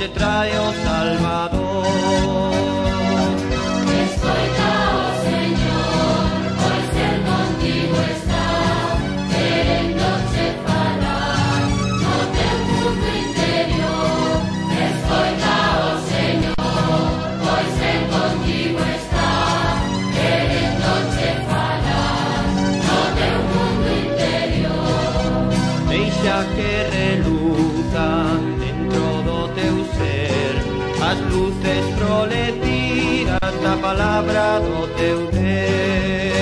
che trae o Salvador. Escolta, oh Señor, hoy ser contigo está, querendo-te falar no teu mundo interior. Escolta, oh Señor, hoy ser contigo está, querendo-te falar no teu mundo interior. Deixa que reluzan dentro do teu ser as luces proletidas da palabra do teu Deus.